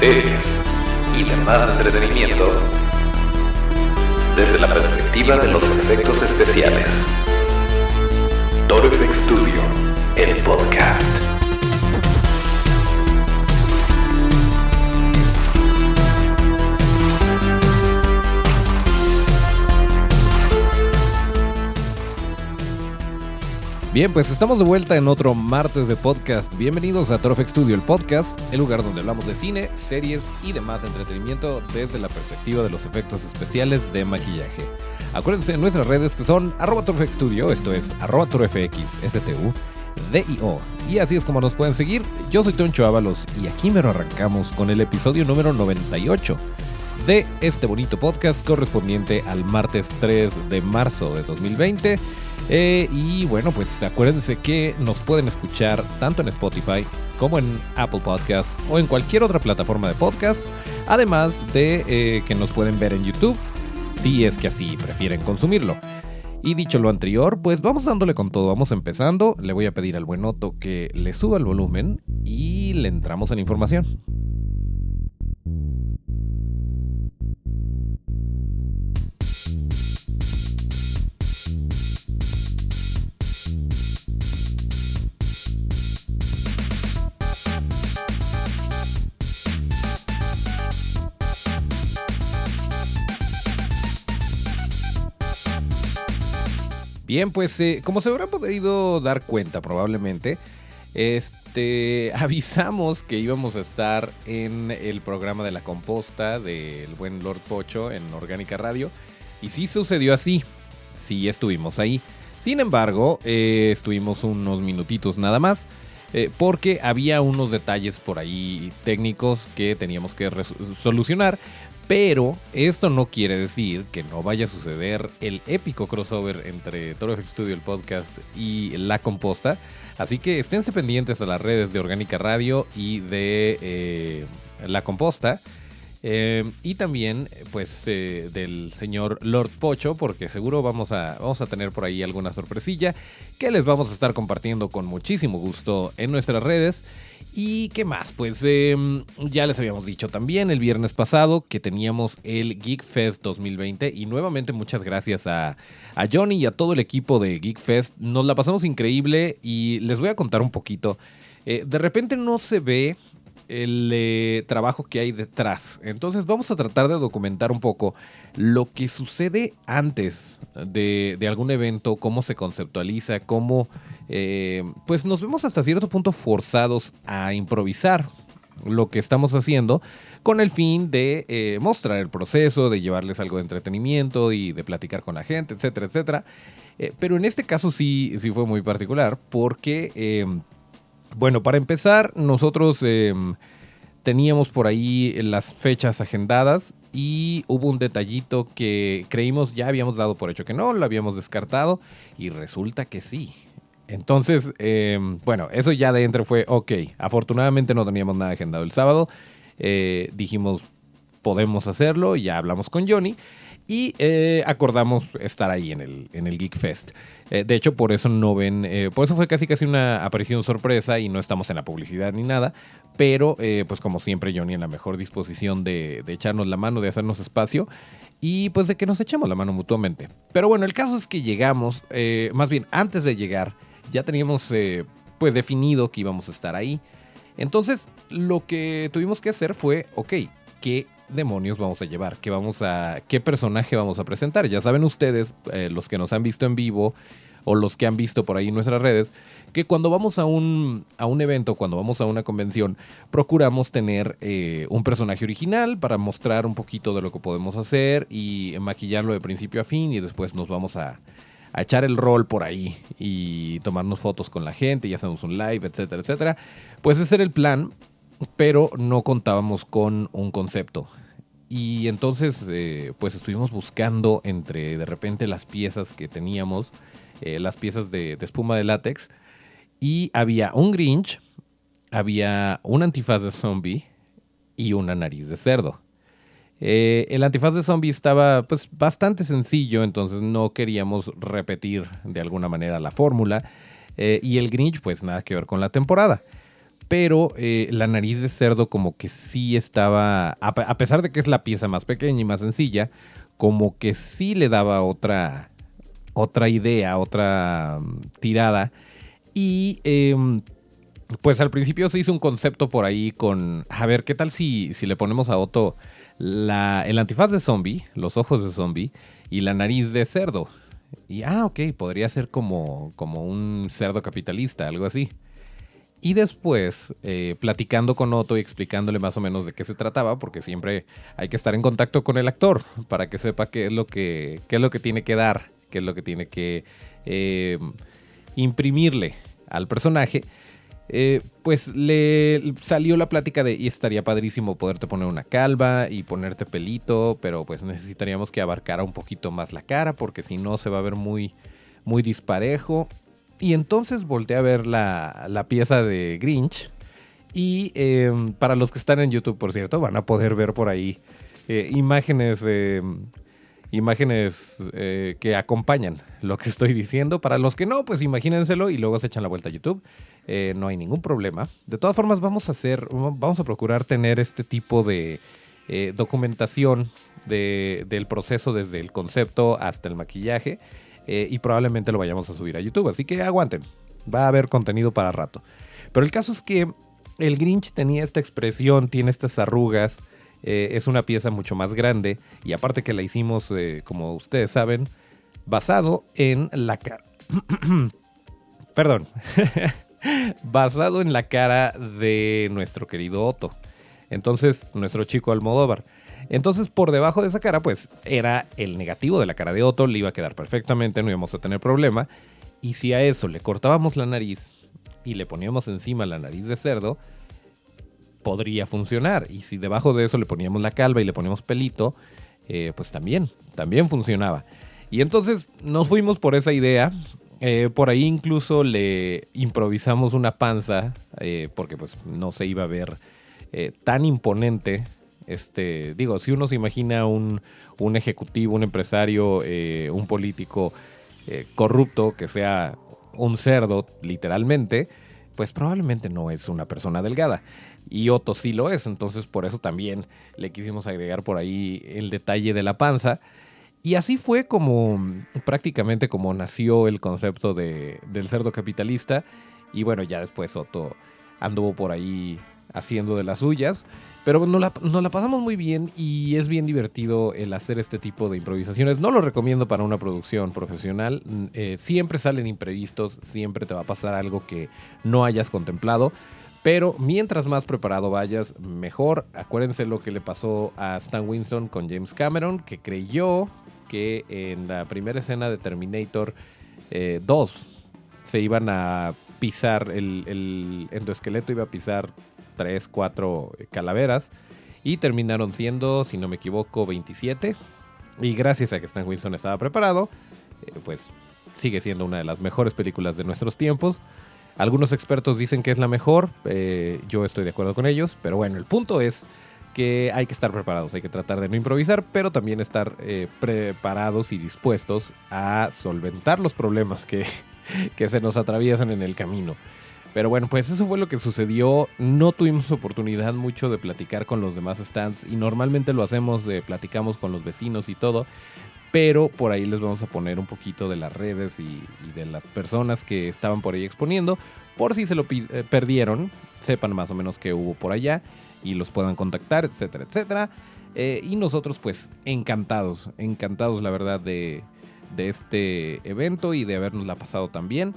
series y demás entretenimiento desde la perspectiva de los efectos especiales. Toro FX Studio, el podcast. Bien, pues estamos de vuelta en otro martes de podcast. Bienvenidos a Toro FX Studio, el podcast, el lugar donde hablamos de cine, series y demás entretenimiento desde la perspectiva de los efectos especiales de maquillaje. Acuérdense de nuestras redes que son @ToroFXStudio, esto es @ToroFXStudio, y así es como nos pueden seguir. Yo soy Toncho Ábalos y aquí me lo arrancamos con el episodio número 98 de este bonito podcast correspondiente al martes 3 de marzo de 2020. Y bueno, pues acuérdense que nos pueden escuchar tanto en Spotify como en Apple Podcasts o en cualquier otra plataforma de podcasts, además de que nos pueden ver en YouTube, si es que así prefieren consumirlo. Y dicho lo anterior, pues vamos dándole con todo, vamos empezando. Le voy a pedir al buen Otto que le suba el volumen y le entramos en información. Bien, pues como se habrán podido dar cuenta probablemente, avisamos que íbamos a estar en el programa de La Composta del buen Lord Pocho en Orgánica Radio. Y sí sucedió así, sí estuvimos ahí. Sin embargo, estuvimos unos minutitos nada más, porque había unos detalles por ahí técnicos que teníamos que solucionar. Pero esto no quiere decir que no vaya a suceder el épico crossover entre Toro FX Studio, el podcast, y La Composta. Así que esténse pendientes a las redes de Orgánica Radio y de La Composta. Y también pues del señor Lord Pocho, porque seguro vamos a tener por ahí alguna sorpresilla que les vamos a estar compartiendo con muchísimo gusto en nuestras redes. ¿Y qué más? Pues ya les habíamos dicho también el viernes pasado que teníamos el Geek Fest 2020 y nuevamente muchas gracias a Johnny y a todo el equipo de Geek Fest. Nos la pasamos increíble y les voy a contar un poquito. De repente no se ve el trabajo que hay detrás. Entonces vamos a tratar de documentar un poco lo que sucede antes de algún evento, cómo se conceptualiza, cómo pues nos vemos hasta cierto punto forzados a improvisar lo que estamos haciendo con el fin de mostrar el proceso, de llevarles algo de entretenimiento y de platicar con la gente, etcétera, etcétera. Pero en este caso sí fue muy particular porque bueno, para empezar, nosotros teníamos por ahí las fechas agendadas y hubo un detallito que creímos ya habíamos dado por hecho que no, lo habíamos descartado y resulta que sí. Entonces, bueno, eso ya de entre fue ok. Afortunadamente no teníamos nada agendado el sábado. Dijimos, podemos hacerlo, ya hablamos con Johnny. Y acordamos estar ahí en el Geek Fest. De hecho, por eso no ven... por eso fue casi una aparición sorpresa y no estamos en la publicidad ni nada. Pero, pues como siempre, Johnny en la mejor disposición de echarnos la mano, de hacernos espacio. Y pues de que nos echemos la mano mutuamente. Pero bueno, el caso es que llegamos... más bien, antes de llegar, ya teníamos pues definido que íbamos a estar ahí. Entonces, lo que tuvimos que hacer fue... Ok, ¿qué demonios vamos a llevar? ¿Qué personaje vamos a presentar? Ya saben ustedes, los que nos han visto en vivo o los que han visto por ahí en nuestras redes, que cuando vamos a un evento, cuando vamos a una convención, procuramos tener un personaje original para mostrar un poquito de lo que podemos hacer y maquillarlo de principio a fin y después nos vamos a echar el rol por ahí y tomarnos fotos con la gente y hacemos un live, etcétera, etcétera. Pues ese era el plan, pero no contábamos con un concepto. Y entonces, pues estuvimos buscando entre de repente las piezas que teníamos, las piezas de espuma de látex, y había un Grinch, había un antifaz de zombie y una nariz de cerdo. El antifaz de zombie estaba pues bastante sencillo, entonces no queríamos repetir de alguna manera la fórmula. Y el Grinch, pues nada que ver con la temporada. pero la nariz de cerdo como que sí estaba, a pesar de que es la pieza más pequeña y más sencilla, como que sí le daba otra idea, otra tirada. Y pues al principio se hizo un concepto por ahí con, a ver, ¿qué tal si le ponemos a Otto el antifaz de zombie, los ojos de zombie y la nariz de cerdo? Y ok, podría ser como un cerdo capitalista, algo así. Y después, platicando con Otto y explicándole más o menos de qué se trataba, porque siempre hay que estar en contacto con el actor para que sepa qué es lo que tiene que dar, qué es lo que tiene que imprimirle al personaje. Pues le salió la plática de, y estaría padrísimo poderte poner una calva y ponerte pelito, pero pues necesitaríamos que abarcara un poquito más la cara, porque si no se va a ver muy, muy disparejo. Y entonces volteé a ver la pieza de Grinch. Y para los que están en YouTube, por cierto, van a poder ver por ahí imágenes que acompañan lo que estoy diciendo. Para los que no, pues imagínenselo y luego se echan la vuelta a YouTube. No hay ningún problema. De todas formas, vamos a procurar tener este tipo de documentación del proceso desde el concepto hasta el maquillaje. Y probablemente lo vayamos a subir a YouTube. Así que aguanten. Va a haber contenido para rato. Pero el caso es que el Grinch tenía esta expresión, tiene estas arrugas. Es una pieza mucho más grande. Y aparte que la hicimos, como ustedes saben, basado en la cara. Perdón. Basado en la cara de nuestro querido Otto. Entonces, nuestro chico Almodóvar. Entonces, por debajo de esa cara, pues, era el negativo de la cara de Otto. Le iba a quedar perfectamente, no íbamos a tener problema. Y si a eso le cortábamos la nariz y le poníamos encima la nariz de cerdo, podría funcionar. Y si debajo de eso le poníamos la calva y le poníamos pelito, pues también funcionaba. Y entonces nos fuimos por esa idea. Por ahí incluso le improvisamos una panza, porque pues no se iba a ver tan imponente. Si uno se imagina un ejecutivo, un empresario, un político corrupto que sea un cerdo, literalmente, pues probablemente no es una persona delgada. Y Otto sí lo es, entonces por eso también le quisimos agregar por ahí el detalle de la panza. Y así fue prácticamente como nació el concepto del cerdo capitalista. Y bueno, ya después Otto anduvo por ahí haciendo de las suyas. Pero nos la pasamos muy bien y es bien divertido el hacer este tipo de improvisaciones. No lo recomiendo para una producción profesional. Siempre salen imprevistos, siempre te va a pasar algo que no hayas contemplado. Pero mientras más preparado vayas, mejor. Acuérdense lo que le pasó a Stan Winston con James Cameron, que creyó que en la primera escena de Terminator 2 se iban a pisar, el endoesqueleto iba a pisar 3, 4 calaveras y terminaron siendo, si no me equivoco, 27. Y gracias a que Stan Winston estaba preparado, pues sigue siendo una de las mejores películas de nuestros tiempos. Algunos expertos dicen que es la mejor, yo estoy de acuerdo con ellos, pero bueno, el punto es que hay que estar preparados, hay que tratar de no improvisar, pero también estar preparados y dispuestos a solventar los problemas que se nos atraviesan en el camino. Pero bueno, pues eso fue lo que sucedió. No tuvimos oportunidad mucho de platicar con los demás stands y normalmente lo hacemos, platicamos con los vecinos y todo, pero por ahí les vamos a poner un poquito de las redes y de las personas que estaban por ahí exponiendo, por si se lo perdieron, sepan más o menos qué hubo por allá y los puedan contactar, etcétera, etcétera. Y nosotros pues encantados la verdad de este evento y de habernosla pasado tan bien.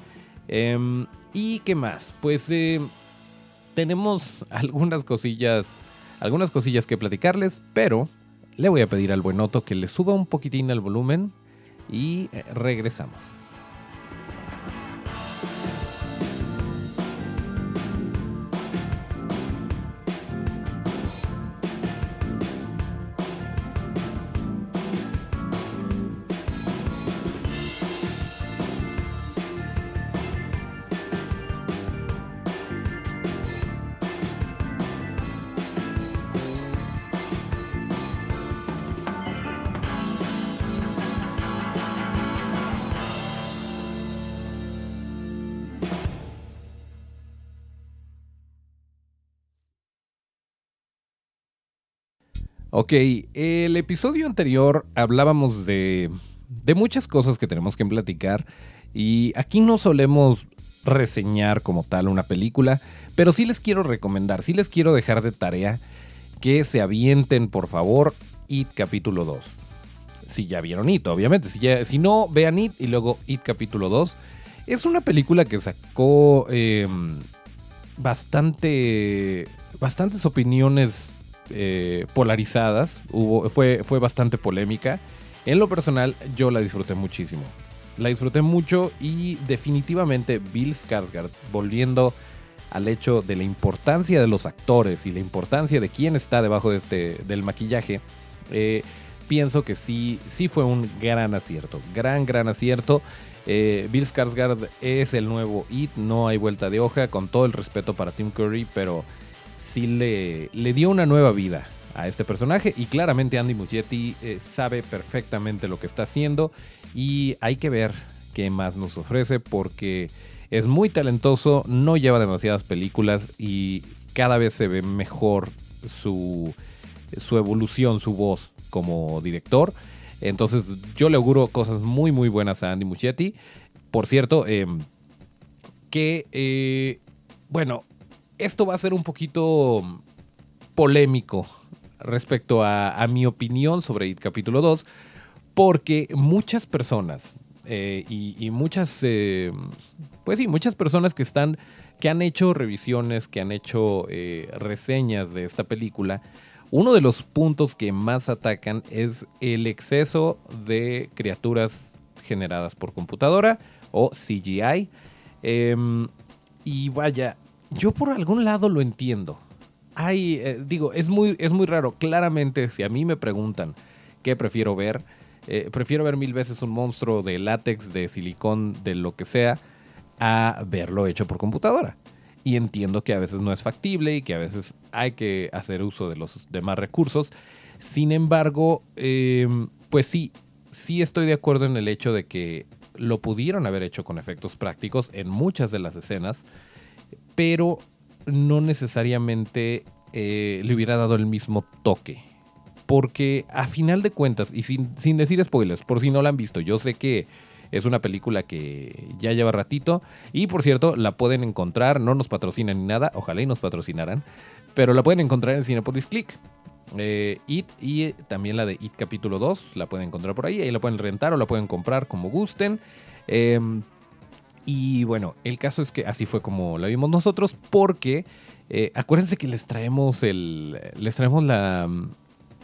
¿Y qué más? Pues tenemos algunas cosillas que platicarles, pero le voy a pedir al buen Otto que le suba un poquitín al volumen y regresamos. Ok, el episodio anterior hablábamos de muchas cosas que tenemos que platicar y aquí no solemos reseñar como tal una película, pero sí les quiero recomendar, sí les quiero dejar de tarea que se avienten por favor It capítulo 2. Si ya vieron It, obviamente, si no, vean It y luego It capítulo 2. Es una película que sacó bastantes opiniones polarizadas, fue bastante polémica. En lo personal, yo la disfruté muchísimo. La disfruté mucho y definitivamente Bill Skarsgård, volviendo al hecho de la importancia de los actores y la importancia de quién está debajo de del maquillaje, pienso que sí fue un gran acierto. Gran acierto. Bill Skarsgård es el nuevo It, no hay vuelta de hoja, con todo el respeto para Tim Curry, pero sí le dio una nueva vida a este personaje y claramente Andy Muschietti sabe perfectamente lo que está haciendo y hay que ver qué más nos ofrece porque es muy talentoso, no lleva demasiadas películas y cada vez se ve mejor su evolución, su voz como director. Entonces yo le auguro cosas muy buenas a Andy Muschietti. Por cierto, bueno, esto va a ser un poquito polémico respecto a mi opinión sobre It capítulo 2, porque muchas personas y muchas muchas personas que han hecho revisiones, que han hecho reseñas de esta película, uno de los puntos que más atacan es el exceso de criaturas generadas por computadora o CGI. Y vaya, yo por algún lado lo entiendo. Es muy raro. Claramente, si a mí me preguntan qué prefiero ver mil veces un monstruo de látex, de silicón, de lo que sea, a verlo hecho por computadora. Y entiendo que a veces no es factible y que a veces hay que hacer uso de los demás recursos. Sin embargo, pues sí estoy de acuerdo en el hecho de que lo pudieron haber hecho con efectos prácticos en muchas de las escenas, pero no necesariamente le hubiera dado el mismo toque. Porque a final de cuentas, y sin decir spoilers, por si no la han visto, yo sé que es una película que ya lleva ratito. Y por cierto, la pueden encontrar, no nos patrocinan ni nada, ojalá y nos patrocinaran, pero la pueden encontrar en Cinepolis Click. It y también la de It capítulo 2, la pueden encontrar por ahí la pueden rentar o la pueden comprar como gusten. Y bueno, el caso es que así fue como la vimos nosotros, porque acuérdense que les traemos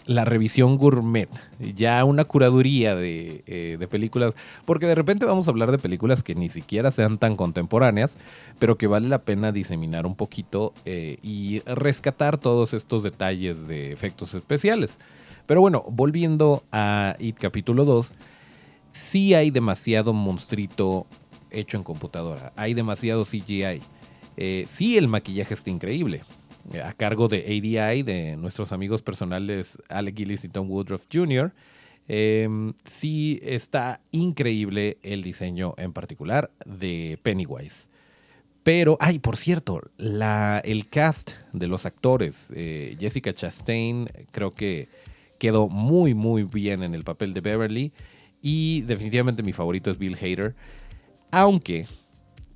la revisión gourmet, ya una curaduría de películas, porque de repente vamos a hablar de películas que ni siquiera sean tan contemporáneas, pero que vale la pena diseminar un poquito y rescatar todos estos detalles de efectos especiales. Pero bueno, volviendo a It capítulo 2, sí hay demasiado monstruito hecho en computadora, hay demasiado CGI. Sí, el maquillaje está increíble, a cargo de ADI, de nuestros amigos personales Alec Gillis y Tom Woodruff Jr. Sí está increíble el diseño en particular de Pennywise. Pero, por cierto, el cast de los actores, Jessica Chastain creo que quedó muy bien en el papel de Beverly y definitivamente mi favorito es Bill Hader, aunque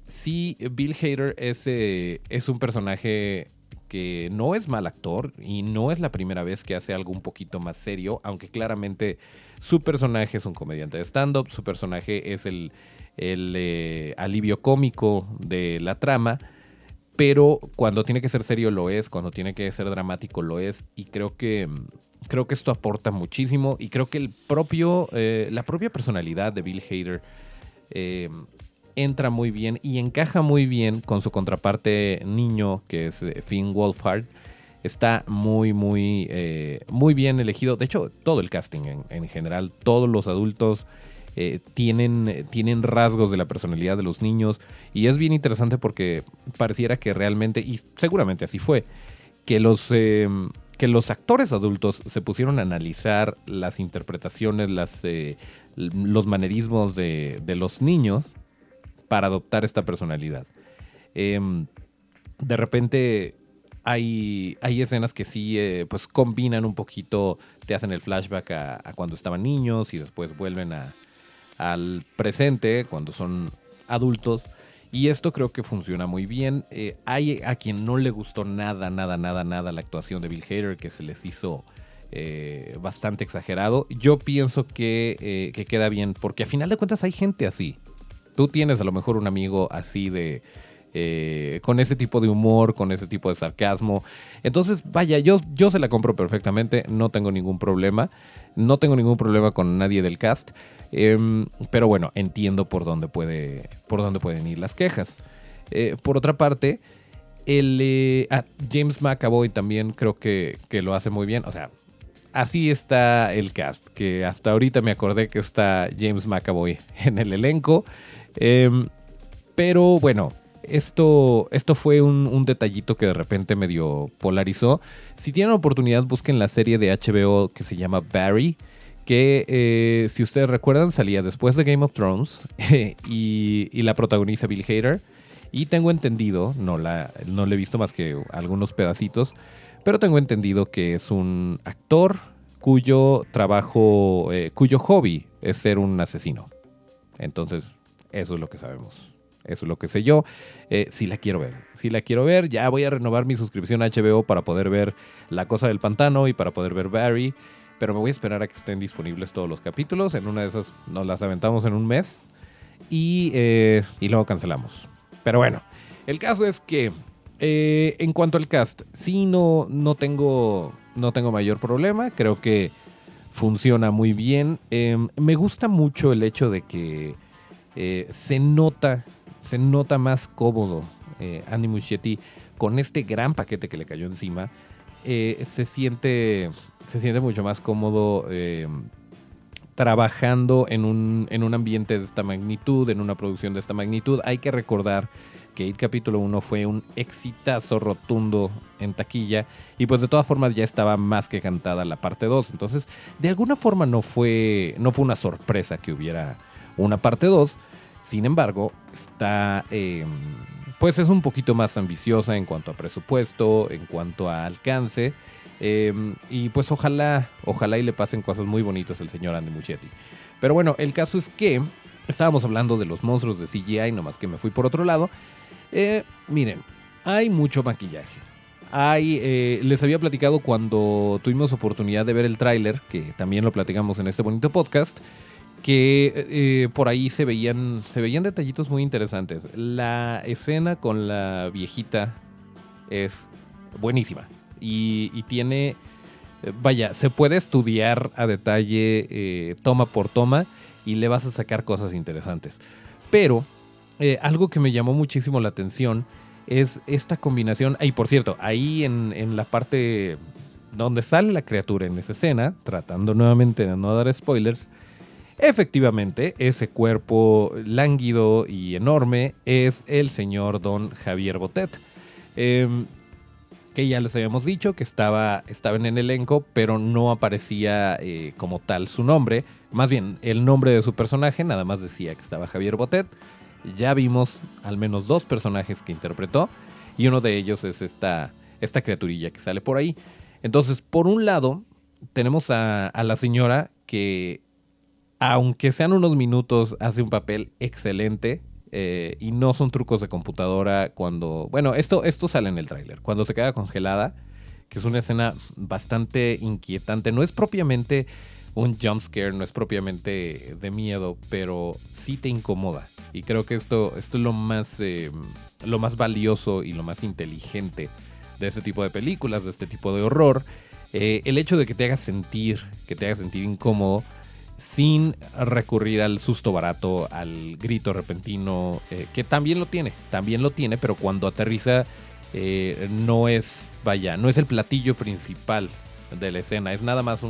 sí, Bill Hader es un personaje que no es mal actor y no es la primera vez que hace algo un poquito más serio, aunque claramente su personaje es un comediante de stand-up, su personaje es el alivio cómico de la trama, pero cuando tiene que ser serio lo es, cuando tiene que ser dramático lo es, y creo que esto aporta muchísimo, y creo que la propia personalidad de Bill Hader entra muy bien y encaja muy bien con su contraparte niño, que es Finn Wolfhard. Está muy bien elegido. De hecho, todo el casting en general, todos los adultos tienen rasgos de la personalidad de los niños. Y es bien interesante porque pareciera que realmente, y seguramente así fue, que los actores adultos se pusieron a analizar las interpretaciones, los manerismos de los niños para adoptar esta personalidad. De repente hay escenas que sí pues combinan un poquito, te hacen el flashback a cuando estaban niños y después vuelven al presente cuando son adultos. Y esto creo que funciona muy bien. Hay a quien no le gustó nada la actuación de Bill Hader, que se les hizo bastante exagerado. Yo pienso que queda bien, porque a final de cuentas hay gente así. Tú tienes a lo mejor un amigo así con ese tipo de humor, con ese tipo de sarcasmo. Entonces, vaya, yo se la compro perfectamente, no tengo ningún problema. No tengo ningún problema con nadie del cast. Pero bueno, entiendo por dónde pueden ir las quejas. Por otra parte, James McAvoy también creo que lo hace muy bien. O sea, así está el cast, que hasta ahorita me acordé que está James McAvoy en el elenco. Pero bueno, esto fue un detallito que de repente medio polarizó. Si tienen oportunidad, busquen la serie de HBO que se llama Barry, que si ustedes recuerdan salía después de Game of Thrones y la protagoniza Bill Hader. Y tengo entendido, no le he visto más que algunos pedacitos, pero tengo entendido que es un actor cuyo hobby es ser un asesino. Entonces, eso es lo que sabemos. Eso es lo que sé yo. Sí la quiero ver. Ya voy a renovar mi suscripción a HBO para poder ver La Cosa del Pantano y para poder ver Barry. Pero me voy a esperar a que estén disponibles todos los capítulos. En una de esas nos las aventamos en un mes. Y luego cancelamos. Pero bueno, el caso es que en cuanto al cast, sí no tengo mayor problema. Creo que funciona muy bien. Me gusta mucho el hecho de que se nota más cómodo Andy Muschietti con este gran paquete que le cayó encima. Se siente mucho más cómodo trabajando en un ambiente de esta magnitud, en una producción de esta magnitud. Hay que recordar que It Capítulo 1 fue un exitazo rotundo en taquilla y pues de todas formas ya estaba más que cantada la parte 2. Entonces, de alguna forma no fue una sorpresa que hubiera una parte 2. Sin embargo, pues es un poquito más ambiciosa en cuanto a presupuesto, en cuanto a alcance. Y pues ojalá y le pasen cosas muy bonitas al señor Andy Muschietti. Pero bueno, el caso es que estábamos hablando de los monstruos de CGI, nomás que me fui por otro lado. Miren, hay mucho maquillaje. Les había platicado cuando tuvimos oportunidad de ver el tráiler, que también lo platicamos en este bonito podcast, que por ahí se veían detallitos muy interesantes. La escena con la viejita es buenísima y tiene, vaya, se puede estudiar a detalle toma por toma y le vas a sacar cosas interesantes. Pero algo que me llamó muchísimo la atención es esta combinación. Y por cierto, ahí en la parte donde sale la criatura en esa escena, tratando nuevamente de no dar spoilers, efectivamente, ese cuerpo lánguido y enorme es el señor Don Javier Botet, que ya les habíamos dicho que estaba en el elenco, pero no aparecía como tal su nombre. Más bien, el nombre de su personaje nada más decía que estaba Javier Botet. Ya vimos al menos 2 personajes que interpretó, y uno de ellos es esta criaturilla que sale por ahí. Entonces, por un lado, tenemos a la señora que, aunque sean unos minutos, hace un papel excelente. Y no son trucos de computadora cuando... Bueno, esto sale en el tráiler. Cuando se queda congelada, que es una escena bastante inquietante. No es propiamente un jumpscare, no es propiamente de miedo, pero sí te incomoda. Y creo que esto es lo más valioso y lo más inteligente de este tipo de películas, de este tipo de horror. El hecho de que te haga sentir incómodo, sin recurrir al susto barato, al grito repentino, que también lo tiene, pero cuando aterriza no es el platillo principal de la escena, es nada más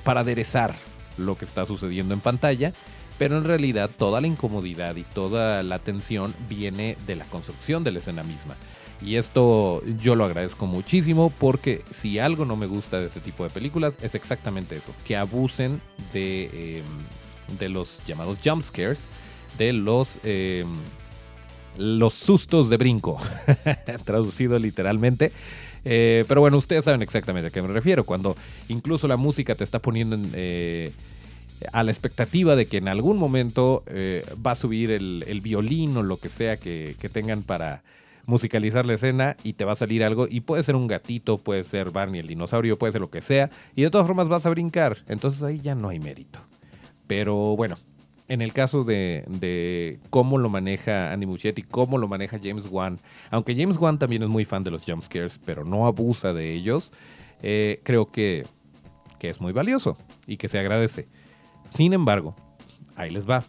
para aderezar lo que está sucediendo en pantalla, pero en realidad toda la incomodidad y toda la tensión viene de la construcción de la escena misma. Y esto yo lo agradezco muchísimo, porque si algo no me gusta de este tipo de películas es exactamente eso, que abusen de los llamados jump scares, de los los sustos de brinco, traducido literalmente. Pero bueno, ustedes saben exactamente a qué me refiero, cuando incluso la música te está poniendo a la expectativa de que en algún momento va a subir el violín o lo que sea que tengan para musicalizar la escena y te va a salir algo, y puede ser un gatito, puede ser Barney el dinosaurio, puede ser lo que sea, y de todas formas vas a brincar, entonces ahí ya no hay mérito. Pero bueno, en el caso de cómo lo maneja Andy Muschietti, cómo lo maneja James Wan, aunque James Wan también es muy fan de los jumpscares, pero no abusa de ellos, creo que es muy valioso y que se agradece. Sin embargo, ahí les va.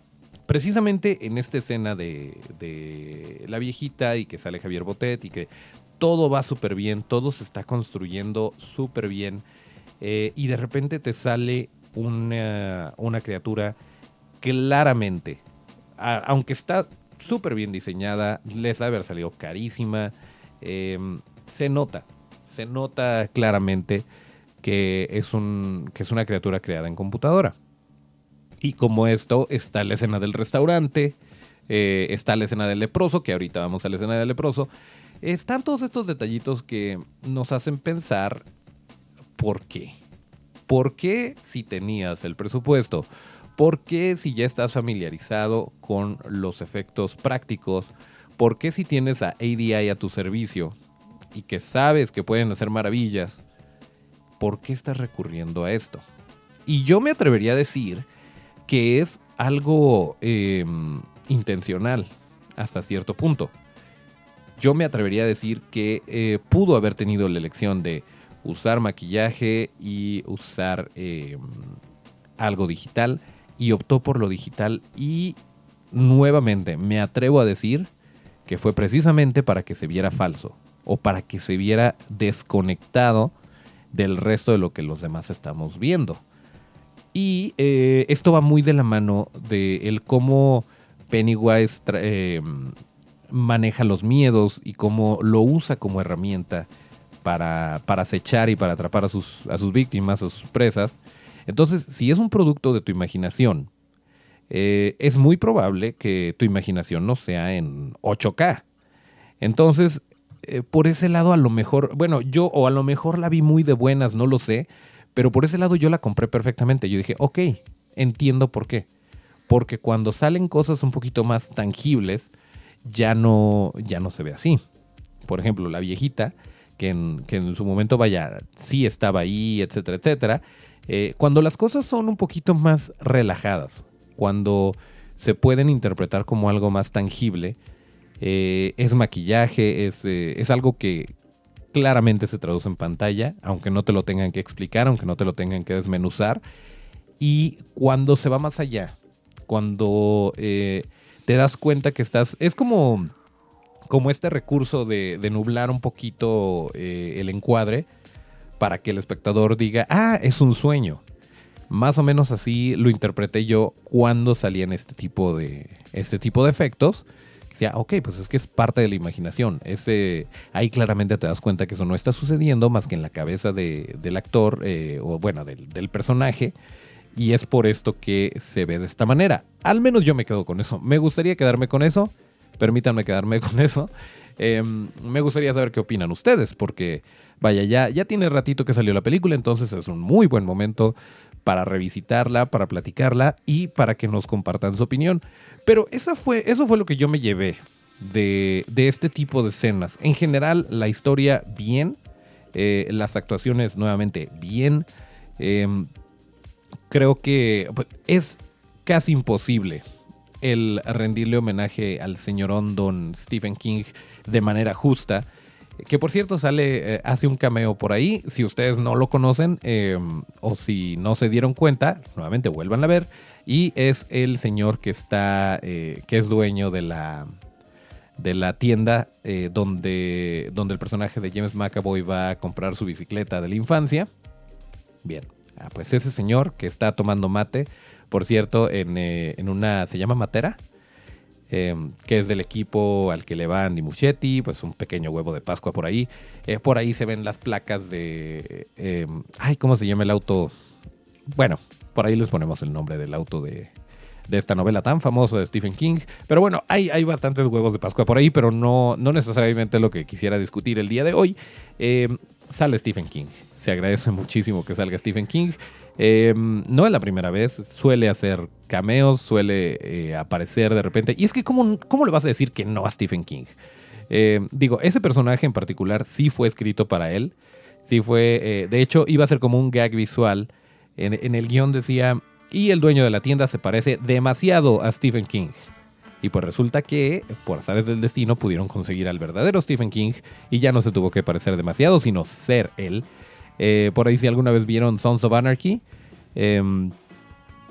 Precisamente en esta escena de la viejita y que sale Javier Botet y que todo va súper bien, todo se está construyendo súper bien, y de repente te sale una criatura claramente, aunque está súper bien diseñada, les ha haber salido carísima, se nota claramente que es una criatura creada en computadora. Y como esto, está la escena del restaurante, está la escena del leproso, que ahorita vamos a la escena del leproso. Están todos estos detallitos que nos hacen pensar ¿por qué? ¿Por qué si tenías el presupuesto? ¿Por qué si ya estás familiarizado con los efectos prácticos? ¿Por qué si tienes a ADI a tu servicio y que sabes que pueden hacer maravillas? ¿Por qué estás recurriendo a esto? Y yo me atrevería a decir que es algo intencional hasta cierto punto. Yo me atrevería a decir que pudo haber tenido la elección de usar maquillaje y usar algo digital, y optó por lo digital, y nuevamente me atrevo a decir que fue precisamente para que se viera falso o para que se viera desconectado del resto de lo que los demás estamos viendo. Y esto va muy de la mano de el cómo Pennywise maneja los miedos y cómo lo usa como herramienta para acechar y para atrapar a sus víctimas, a sus presas. Entonces, si es un producto de tu imaginación, es muy probable que tu imaginación no sea en 8K. Entonces, por ese lado a lo mejor, bueno, o a lo mejor la vi muy de buenas, no lo sé, pero por ese lado yo la compré perfectamente. Yo dije, ok, entiendo por qué. Porque cuando salen cosas un poquito más tangibles, ya no se ve así. Por ejemplo, la viejita, que en su momento, sí estaba ahí, etcétera, etcétera. Cuando las cosas son un poquito más relajadas, cuando se pueden interpretar como algo más tangible, es maquillaje, es algo que claramente se traduce en pantalla, aunque no te lo tengan que explicar, aunque no te lo tengan que desmenuzar. Y cuando se va más allá, cuando te das cuenta que es como este recurso de nublar un poquito el encuadre para que el espectador diga, es un sueño. Más o menos así lo interpreté yo cuando salían este tipo de efectos. Decía, ok, pues es que es parte de la imaginación. Ahí claramente te das cuenta que eso no está sucediendo más que en la cabeza del actor, o bueno, del personaje. Y es por esto que se ve de esta manera. Al menos yo me quedo con eso. Me gustaría quedarme con eso. Permítanme quedarme con eso. Me gustaría saber qué opinan ustedes, porque vaya, ya tiene ratito que salió la película, entonces es un muy buen momento para revisitarla, para platicarla y para que nos compartan su opinión. Pero eso fue lo que yo me llevé de este tipo de escenas. En general, la historia bien, las actuaciones nuevamente bien. Creo que es casi imposible el rendirle homenaje al señorón don Stephen King de manera justa, que por cierto hace un cameo por ahí. Si ustedes no lo conocen, o si no se dieron cuenta, nuevamente vuelvan a ver, y es el señor que es dueño de la tienda donde el personaje de James McAvoy va a comprar su bicicleta de la infancia. Bien, pues ese señor que está tomando mate, por cierto, en una, se llama Matera, que es del equipo al que le va Andy Muschietti, pues un pequeño huevo de Pascua por ahí. Por ahí se ven las placas de... ¿cómo se llama el auto? Bueno, por ahí les ponemos el nombre del auto de esta novela tan famosa de Stephen King. Pero bueno, hay bastantes huevos de Pascua por ahí, pero no necesariamente lo que quisiera discutir el día de hoy. Sale Stephen King. Se agradece muchísimo que salga Stephen King. No es la primera vez. Suele hacer cameos, suele aparecer de repente. Y es que ¿cómo le vas a decir que no a Stephen King? Ese personaje en particular sí fue escrito para él. Sí fue, de hecho, iba a ser como un gag visual. En el guión decía, y el dueño de la tienda se parece demasiado a Stephen King. Y pues resulta que, por azares del destino, pudieron conseguir al verdadero Stephen King y ya no se tuvo que parecer demasiado, sino ser él. Por ahí si alguna vez vieron Sons of Anarchy,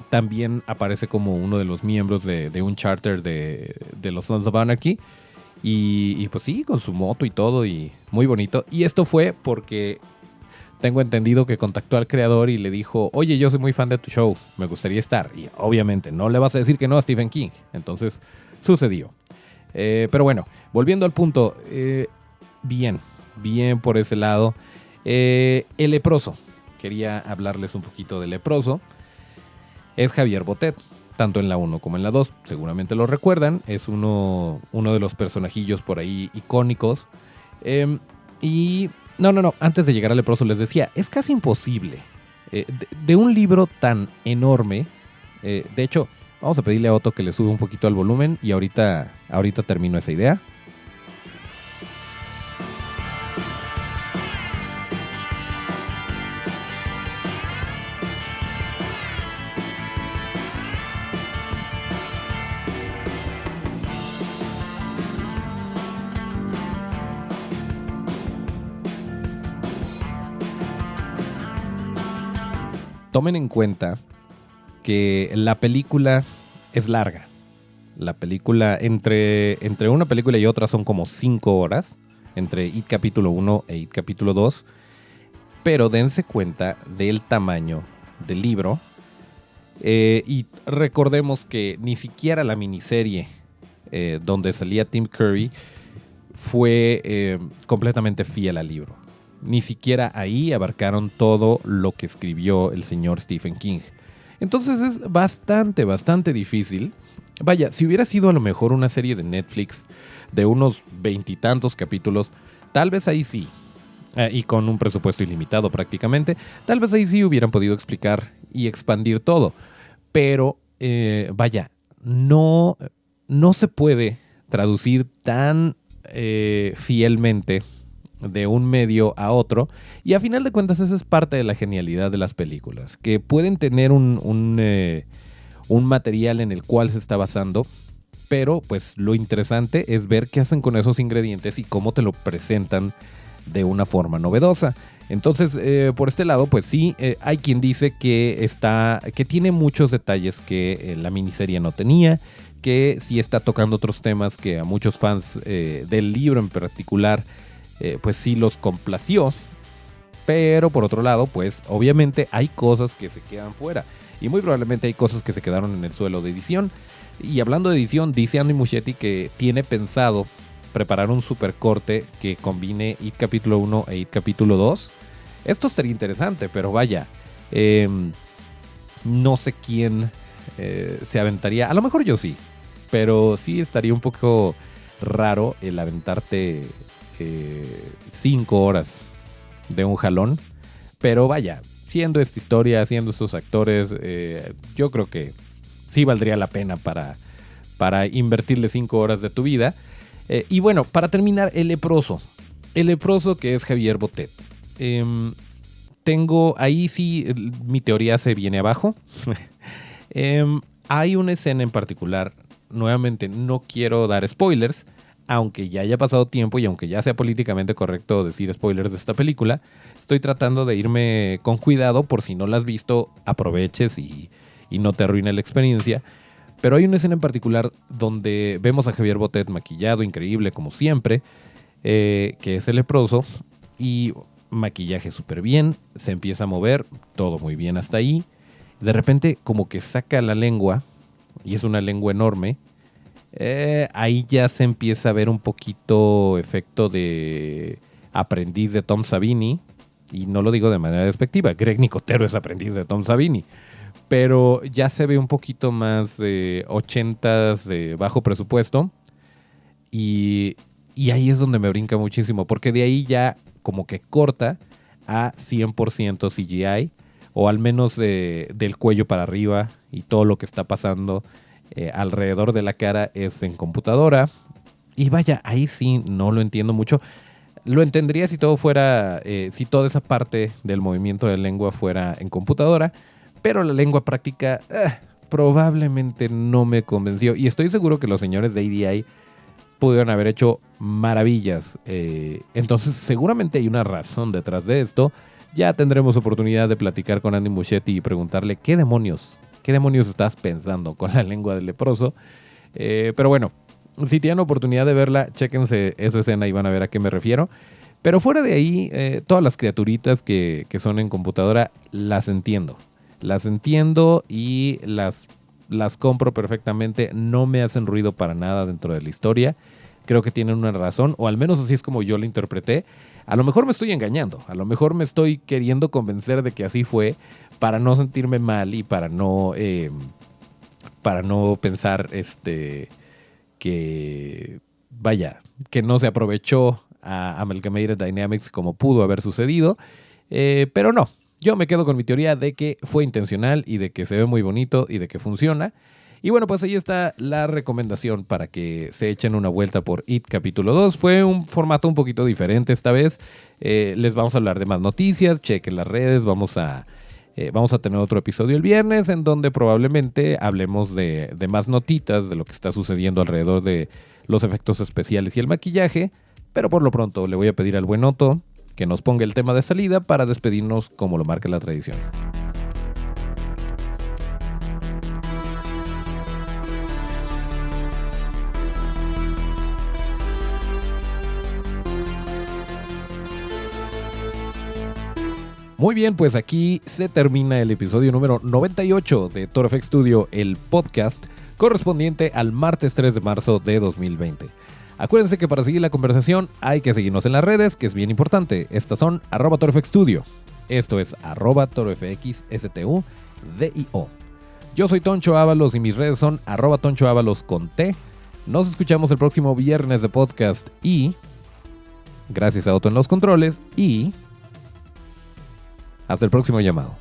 también aparece como uno de los miembros de un charter de los Sons of Anarchy. Y pues sí, con su moto y todo, y muy bonito. Y esto fue porque tengo entendido que contactó al creador y le dijo, oye, yo soy muy fan de tu show, me gustaría estar. Y obviamente no le vas a decir que no a Stephen King. Entonces sucedió. Pero bueno, volviendo al punto, bien por ese lado. El leproso, quería hablarles un poquito del leproso. Es Javier Botet, tanto en la 1 como en la 2, seguramente lo recuerdan. Es uno de los personajillos por ahí icónicos. Y no, antes de llegar al leproso les decía, es casi imposible de un libro tan enorme. De hecho, vamos a pedirle a Otto que le sube un poquito al volumen y ahorita termino esa idea. Tomen en cuenta que la película es larga. La película, entre una película y otra son como 5 horas, entre It capítulo 1 e It capítulo 2. Pero dense cuenta del tamaño del libro. Y recordemos que ni siquiera la miniserie donde salía Tim Curry fue completamente fiel al libro. Ni siquiera ahí abarcaron todo lo que escribió el señor Stephen King. Entonces es bastante difícil. Vaya, si hubiera sido a lo mejor una serie de Netflix de unos 20 y tantos capítulos, tal vez ahí sí, y con un presupuesto ilimitado prácticamente, tal vez ahí sí hubieran podido explicar y expandir todo. Pero, vaya, no se puede traducir tan fielmente de un medio a otro, y a final de cuentas esa es parte de la genialidad de las películas, que pueden tener un material en el cual se está basando, pero pues lo interesante es ver qué hacen con esos ingredientes y cómo te lo presentan de una forma novedosa. Entonces, por este lado, pues sí, hay quien dice que tiene muchos detalles que la miniserie no tenía, que sí está tocando otros temas que a muchos fans del libro en particular pues sí los complació, pero por otro lado, pues obviamente hay cosas que se quedan fuera y muy probablemente hay cosas que se quedaron en el suelo de edición. Y hablando de edición, dice Andy Muschietti que tiene pensado preparar un super corte que combine It capítulo 1 e It capítulo 2. Esto sería interesante, pero vaya, no sé quién se aventaría. A lo mejor yo sí, pero sí estaría un poco raro el aventarte 5 horas de un jalón. Pero vaya, siendo esta historia, siendo estos actores, yo creo que sí valdría la pena para invertirle 5 horas de tu vida. Y bueno, para terminar, el leproso que es Javier Botet. Tengo ahí sí, mi teoría se viene abajo. Hay una escena en particular, nuevamente no quiero dar spoilers, aunque ya haya pasado tiempo y aunque ya sea políticamente correcto decir spoilers de esta película, estoy tratando de irme con cuidado por si no la has visto, aproveches y no te arruine la experiencia. Pero hay una escena en particular donde vemos a Javier Botet maquillado, increíble como siempre, que es el leproso, y maquillaje súper bien, se empieza a mover, todo muy bien hasta ahí. De repente como que saca la lengua, y es una lengua enorme. Ahí ya se empieza a ver un poquito efecto de aprendiz de Tom Savini, y no lo digo de manera despectiva, Greg Nicotero es aprendiz de Tom Savini, pero ya se ve un poquito más 80s de bajo presupuesto. Y ahí es donde me brinca muchísimo, porque de ahí ya como que corta a 100% CGI, o al menos del cuello para arriba, y todo lo que está pasando alrededor de la cara es en computadora. Y vaya, ahí sí no lo entiendo mucho. Lo entendería si todo fuera, si toda esa parte del movimiento de lengua fuera en computadora, pero la lengua práctica probablemente no me convenció. Y estoy seguro que los señores de ADI pudieron haber hecho maravillas. Entonces seguramente hay una razón detrás de esto. Ya tendremos oportunidad de platicar con Andy Muschietti y preguntarle qué demonios estás pensando con la lengua del leproso. Pero bueno, si tienen oportunidad de verla, chéquense esa escena y van a ver a qué me refiero. Pero fuera de ahí, todas las criaturitas que son en computadora las entiendo. Las entiendo y las compro perfectamente. No me hacen ruido para nada dentro de la historia. Creo que tienen una razón, o al menos así es como yo la interpreté. A lo mejor me estoy engañando. A lo mejor me estoy queriendo convencer de que así fue para no sentirme mal y para no pensar que no se aprovechó a Amalgamated Dynamics como pudo haber sucedido. Pero no. Yo me quedo con mi teoría de que fue intencional y de que se ve muy bonito y de que funciona. Y bueno, pues ahí está la recomendación para que se echen una vuelta por It capítulo 2. Fue un formato un poquito diferente esta vez. Les vamos a hablar de más noticias, chequen las redes, vamos a tener otro episodio el viernes en donde probablemente hablemos de más notitas de lo que está sucediendo alrededor de los efectos especiales y el maquillaje. Pero por lo pronto le voy a pedir al buen Otto que nos ponga el tema de salida para despedirnos como lo marca la tradición. Muy bien, pues aquí se termina el episodio número 98 de Toro FX Studio, el podcast correspondiente al martes 3 de marzo de 2020. Acuérdense que para seguir la conversación hay que seguirnos en las redes, que es bien importante. Estas son @ToroFXStudio. Esto es @ToroFXSTUDIO. Yo soy Toncho Ábalos y mis redes son @TonchoÁbalos con T. Nos escuchamos el próximo viernes de podcast y gracias a Otto en los controles y hasta el próximo llamado.